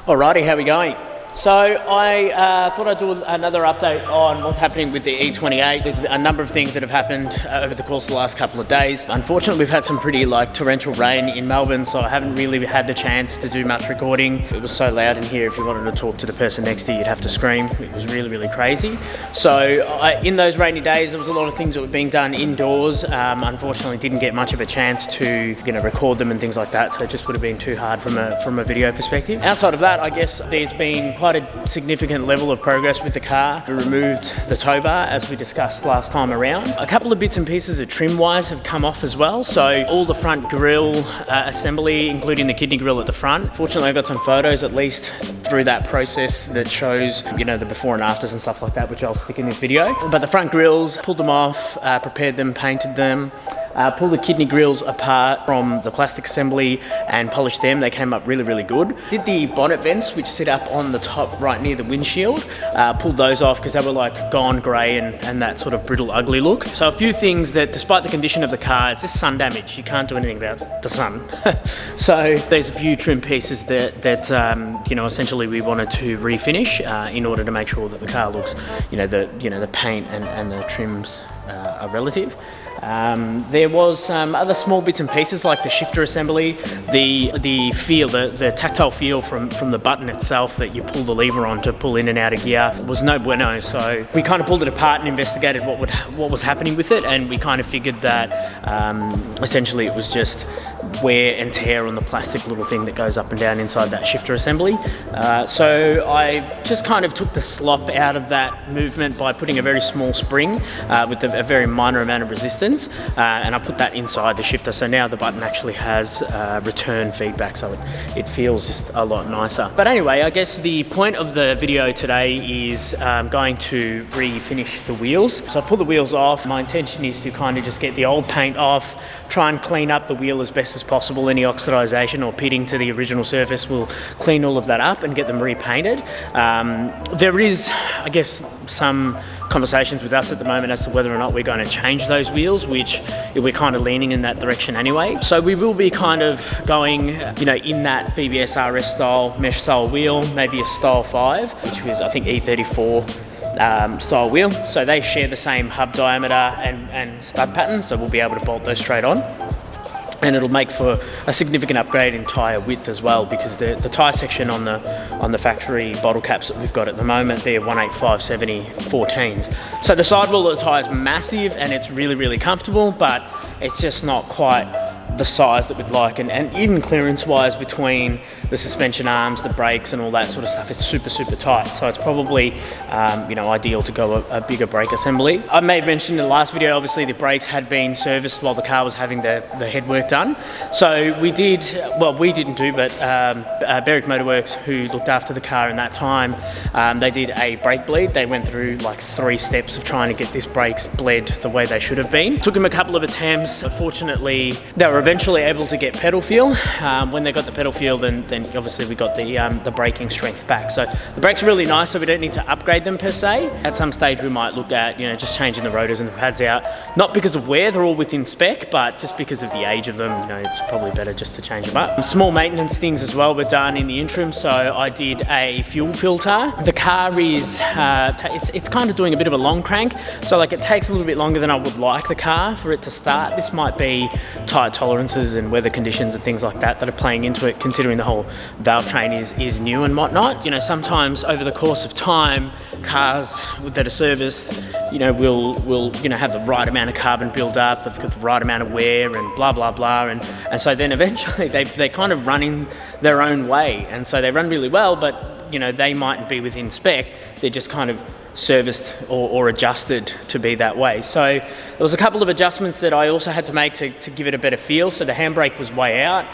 Alrighty, how are we going? So I thought I'd do another update on what's happening with the E28. There's a number of things that have happened over the course of the last couple of days. Unfortunately, we've had some pretty torrential rain in Melbourne, so I haven't really had the chance to do much recording. It was so loud in here, if you wanted to talk to the person next to you, you'd have to scream. It was really, really crazy. So in those rainy days, there was a lot of things that were being done indoors. Unfortunately, didn't get much of a chance to record them and things like that, so it just would have been too hard from a video perspective. Outside of that, I guess there's been quite a significant level of progress with the car. We removed the tow bar, as we discussed last time around. A couple of bits and pieces of trim wise have come off as well, so all the front grille assembly, including the kidney grille at the front. Fortunately, I got some photos at least through that process that shows the before and afters and stuff like that, which I'll stick in this video. But the front grills, pulled them off, prepared them, painted them, pulled the kidney grills apart from the plastic assembly and polished them. They came up really, really good. Did the bonnet vents, which sit up on the top right near the windshield, pulled those off because they were gone grey and that sort of brittle, ugly look. So a few things that, despite the condition of the car, it's just sun damage. You can't do anything about the sun. So there's a few trim pieces that essentially we wanted to refinish in order to make sure that the car looks, the paint and the trims are relative. There was some other small bits and pieces like the shifter assembly, the feel, the tactile feel from the button itself that you pull the lever on to pull in and out of gear was no bueno. So we kind of pulled it apart and investigated what was happening with it, and we kind of figured that essentially it was just wear and tear on the plastic little thing that goes up and down inside that shifter assembly. So I just kind of took the slop out of that movement by putting a very small spring with a very minor amount of resistance, and I put that inside the shifter, so now the button actually has return feedback, so it feels just a lot nicer. But anyway, I guess the point of the video today is going to refinish the wheels. So I've pulled the wheels off. My intention is to kind of just get the old paint off, try and clean up the wheel as best as possible. Any oxidization or pitting to the original surface will clean all of that up and get them repainted. There is, I guess, some conversations with us at the moment as to whether or not we're going to change those wheels, which we're kind of leaning in that direction anyway. So we will be kind of going, in that BBS RS style, mesh style wheel, maybe a style 5, which was, I think, E34 style wheel. So they share the same hub diameter and stud pattern, so we'll be able to bolt those straight on. And it'll make for a significant upgrade in tyre width as well, because the tyre section on the factory bottle caps that we've got at the moment, they're 185/70 14s. So the sidewall of the tyre is massive and it's really, really comfortable, but it's just not quite the size that we'd like, and even clearance wise between the suspension arms, the brakes and all that sort of stuff, it's super, super tight. So it's probably ideal to go a bigger brake assembly. I may have mentioned in the last video, obviously the brakes had been serviced while the car was having the headwork done. So we didn't do, but Berwick Motorworks, who looked after the car in that time, they did a brake bleed. They went through 3 steps of trying to get this brakes bled the way they should have been. Took them a couple of attempts. Unfortunately, they were eventually able to get pedal feel. When they got the pedal feel, then obviously we got the braking strength back. So the brakes are really nice, so we don't need to upgrade them per se. At some stage we might look at just changing the rotors and the pads out, not because of wear, they're all within spec, but just because of the age of them. It's probably better just to change them up. Small maintenance things as well were done in the interim. So I did a fuel filter. The car is it's kind of doing a bit of a long crank, so it takes a little bit longer than I would like the car for it to start. This might be tyre tolerances and weather conditions and things like that are playing into it, considering the whole valve train is new and whatnot. Sometimes over the course of time, cars that are serviced, will have the right amount of carbon build up, they've got the right amount of wear and blah, blah, blah. And so then eventually they kind of run in their own way. And so they run really well, but they mightn't be within spec. They're just kind of serviced or adjusted to be that way. So there was a couple of adjustments that I also had to make to give it a better feel. So the handbrake was way out.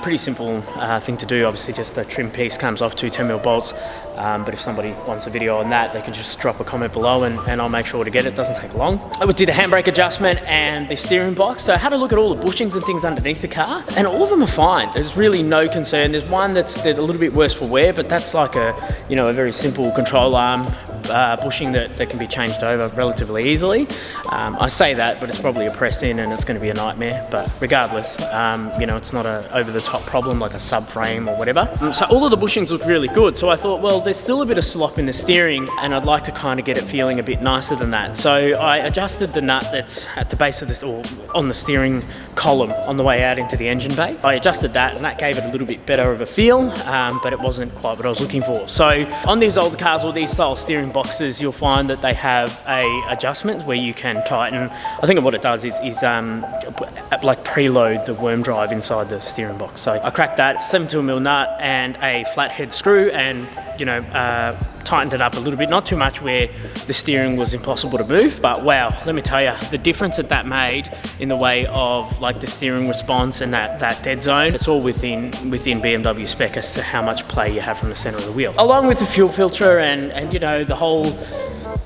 Pretty simple thing to do. Obviously just the trim piece comes off 2 10mm bolts. But if somebody wants a video on that, they can just drop a comment below and I'll make sure to get it. It doesn't take long. I did a handbrake adjustment and the steering box. So I had a look at all the bushings and things underneath the car, and all of them are fine. There's really no concern. There's one that's a little bit worse for wear, but that's a very simple control arm bushing that can be changed over relatively easily. I say that, but it's probably a press in and it's going to be a nightmare. But regardless, you know, it's not a over-the-top problem like a subframe or whatever. So all of the bushings look really good. So I thought, well, there's still a bit of slop in the steering and I'd like to kind of get it feeling a bit nicer than that. So I adjusted the nut that's at the base of this, or on the steering column on the way out into the engine bay. I adjusted that and that gave it a little bit better of a feel, but it wasn't quite what I was looking for. So on these older cars or these style steering boxes, you'll find that they have a adjustment where you can tighten. I think what it does is like preload the worm drive inside the steering box. So I cracked that 7.2mm nut and a flathead screw, and you know, tightened it up a little bit, not too much where the steering was impossible to move, but wow, let me tell you, the difference that made in the way of like the steering response and that dead zone, it's all within BMW spec as to how much play you have from the center of the wheel. Along with the fuel filter and you know, the whole,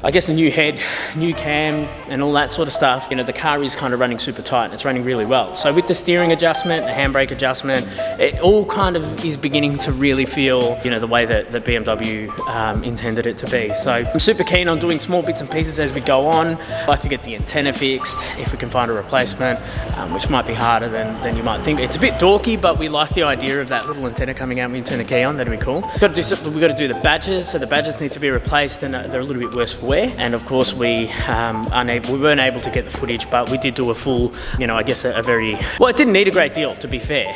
I guess, the new head, new cam and all that sort of stuff, you know, the car is kind of running super tight and it's running really well. So with the steering adjustment, the handbrake adjustment, it all kind of is beginning to really feel, you know, the way that BMW intended it to be. So I'm super keen on doing small bits and pieces as we go on. I'd like to get the antenna fixed if we can find a replacement, which might be harder than you might think. It's a bit dorky, but we like the idea of that little antenna coming out when you turn the key on. That'd be cool. We've got to do the badges, so the badges need to be replaced and they're a little bit worse for wear. And of course we weren't able to get the footage, but we did do a full, you know, I guess a very, well, it didn't need a great deal, to be fair.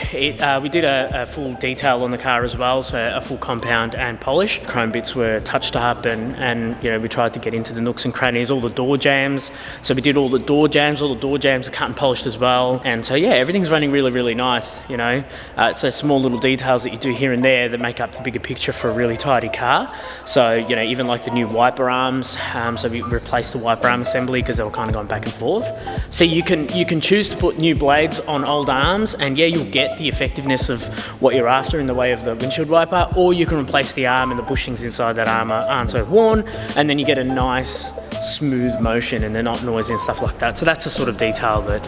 We did a full detail on the car as well, so a full compound and polish. Chrome bits were touched up and you know, we tried to get into the nooks and crannies, all the door jams. So we did all the door jams are cut and polished as well. And so yeah, everything's running really, really nice, you know. It's those small little details that you do here and there that make up the bigger picture for a really tidy car. So, you know, even like the new wiper arms, so we replaced the wiper arm assembly because they were kind of going back and forth. So you can choose to put new blades on old arms, and yeah, you'll get the effectiveness of what you're after in the way of the windshield wiper, or you can replace the arm and the bushings inside that arm aren't so worn, and then you get a nice smooth motion and they're not noisy and stuff like that. So that's the sort of detail that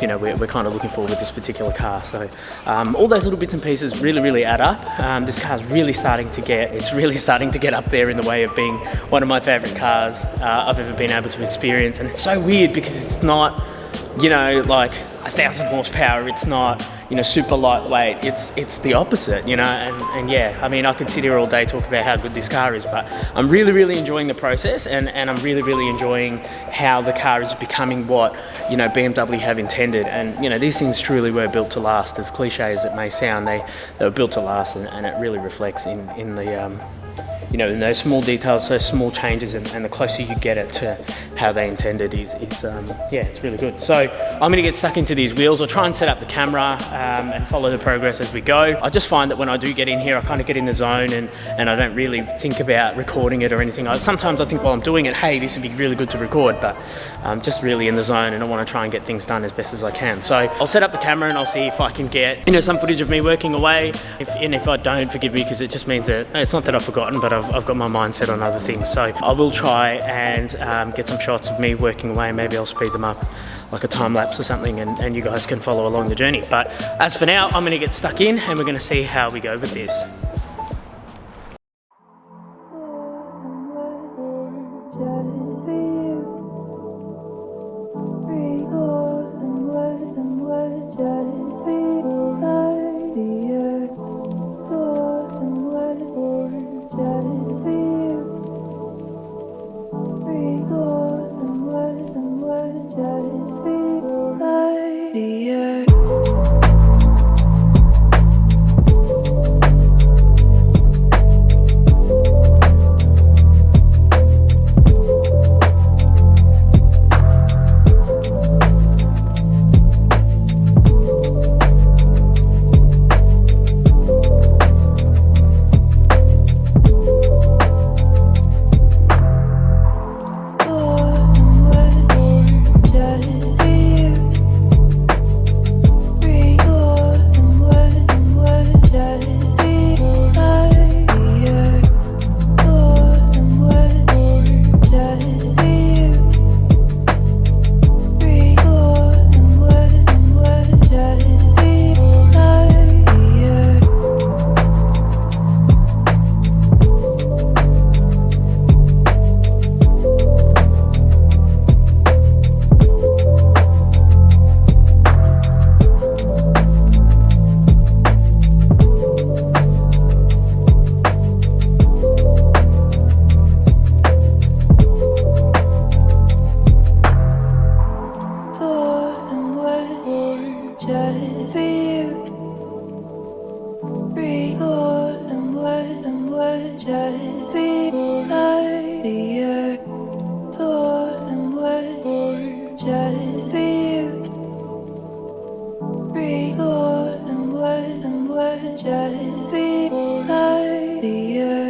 you know, we're kind of looking for with this particular car. So all those little bits and pieces really, really add up. This car's really starting to get up there in the way of being one of my favorite cars I've ever been able to experience. And it's so weird because it's not, you know, like 1,000 horsepower. It's not, you know, super lightweight. It's the opposite, you know. And yeah, I mean, I could sit here all day talking about how good this car is, but I'm really, really enjoying the process, and I'm really, really enjoying how the car is becoming what, you know, BMW have intended. And you know, these things truly were built to last. As cliche as it may sound, they were built to last, and it really reflects in the you know, in those small details, those small changes, and the closer you get it to how they intended is yeah, it's really good. So I'm gonna get stuck into these wheels. I'll try and set up the camera and follow the progress as we go. I just find that when I do get in here, I kind of get in the zone and I don't really think about recording it or anything. Sometimes I think while I'm doing it, hey, this would be really good to record, but I'm just really in the zone and I want to try and get things done as best as I can. So I'll set up the camera and I'll see if I can get, you know, some footage of me working away. If I don't, forgive me, because it just means that it's not that I've forgotten, but I've got my mind set on other things. So I will try and get some shots of me working away. Maybe I'll speed them up like a time lapse or something, and you guys can follow along the journey. But as for now, I'm going to get stuck in and we're going to see how we go with this. Just be by the earth, thought and wet. Just be